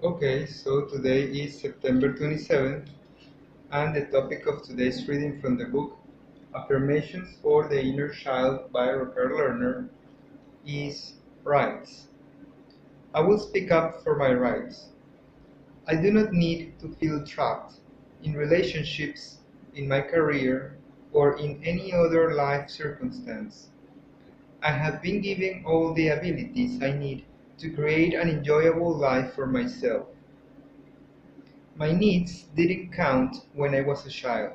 Okay, so today is September 27th, and the topic of today's reading from the book Affirmations for the Inner Child by Rocker Lerner is rights. I will speak up for my rights. I do not need to feel trapped in relationships, in my career, or in any other life circumstance. I have been given all the abilities I need to create an enjoyable life for myself. My needs didn't count when I was a child.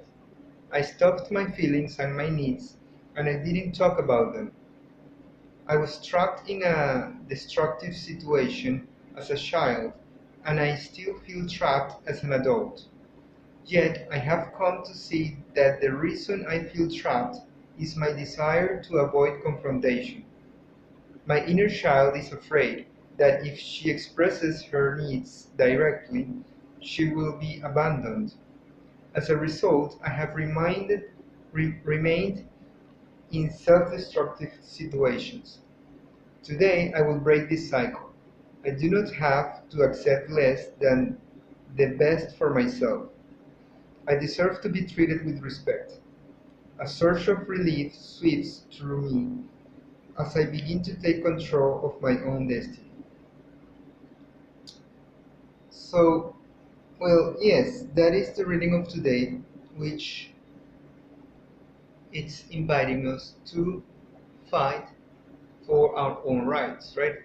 I stuffed my feelings and my needs, and I didn't talk about them. I was trapped in a destructive situation as a child, and I still feel trapped as an adult. Yet I have come to see that the reason I feel trapped is my desire to avoid confrontation. My inner child is afraid that if she expresses her needs directly, she will be abandoned. As a result, I have remained in self-destructive situations. Today, I will break this cycle. I do not have to accept less than the best for myself. I deserve to be treated with respect. A surge of relief sweeps through me as I begin to take control of my own destiny. So, well, yes, that is the reading of today, which it's inviting us to fight for our own rights, right?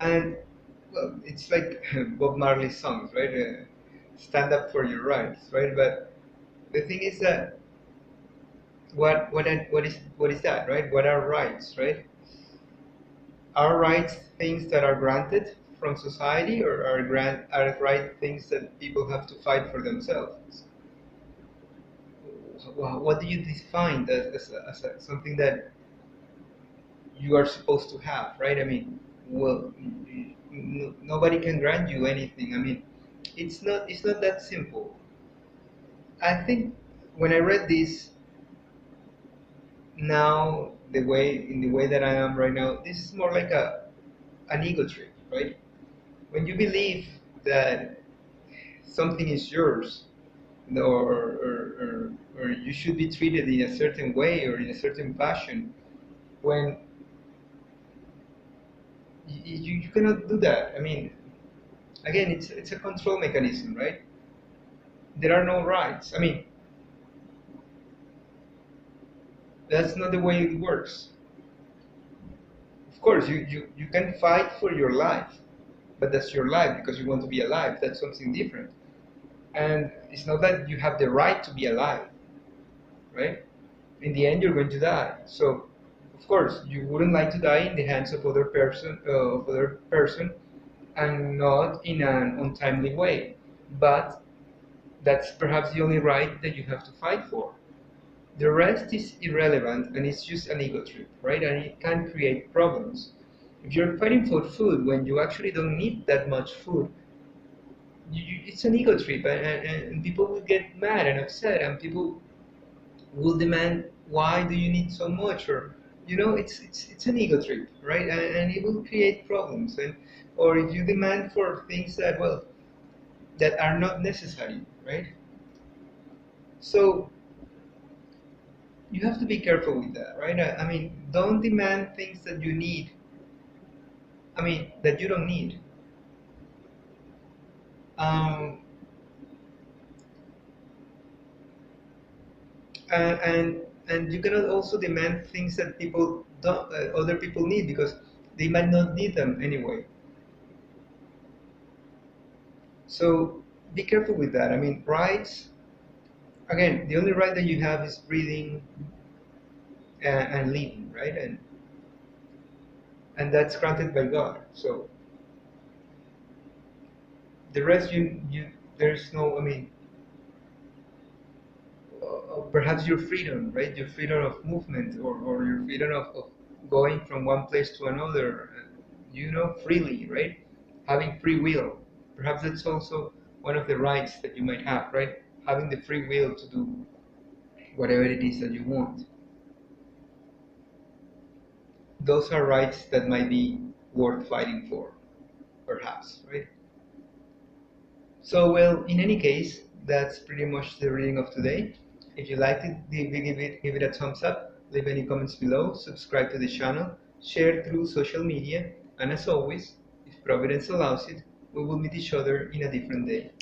And well, it's like Bob Marley's songs, right? Stand up for your rights, right? But the thing is that what is that, right? What are rights, right? Are rights things that are granted from society, or are right things that people have to fight for themselves? What do you define something that you are supposed to have, right? I mean, well, nobody can grant you anything. I mean, it's not that simple. I think when I read this now, the way that I am right now, this is more like a an ego trip, right? When you believe that something is yours, or you should be treated in a certain way or in a certain fashion, when you cannot do that. I mean, again, it's a control mechanism, right? There are no rights. I mean, that's not the way it works. Of course, you can fight for your life, but that's your life because you want to be alive. That's something different. And it's not that you have the right to be alive, right? In the end, you're going to die. So, of course, you wouldn't like to die in the hands of other person, and not in an untimely way. But that's perhaps the only right that you have to fight for. The rest is irrelevant and it's just an ego trip, right? And it can create problems. If you're fighting for food when you actually don't need that much food, it's an ego trip, and people will get mad and upset, and people will demand, why do you need so much? Or, it's an ego trip, right? And it will create problems. Or if you demand for things that, well, that are not necessary, right? So you have to be careful with that, right? I mean, don't demand things that you need. I mean, that you don't need. Um, and you cannot also demand things that other people need, because they might not need them anyway. So be careful with that. I mean, rights. Again, the only right that you have is breathing and living, right? And that's granted by God. So the rest, there's no. I mean, perhaps your freedom, right? Your freedom of movement, or your freedom of going from one place to another, freely, right? Having free will. Perhaps that's also one of the rights that you might have, right? Having the free will to do whatever it is that you want. Those are rights that might be worth fighting for, perhaps, right? So, well, in any case, that's pretty much the reading of today. If you liked it, give it a thumbs up, leave any comments below, subscribe to the channel, share through social media, and as always, if Providence allows it, we will meet each other in a different day.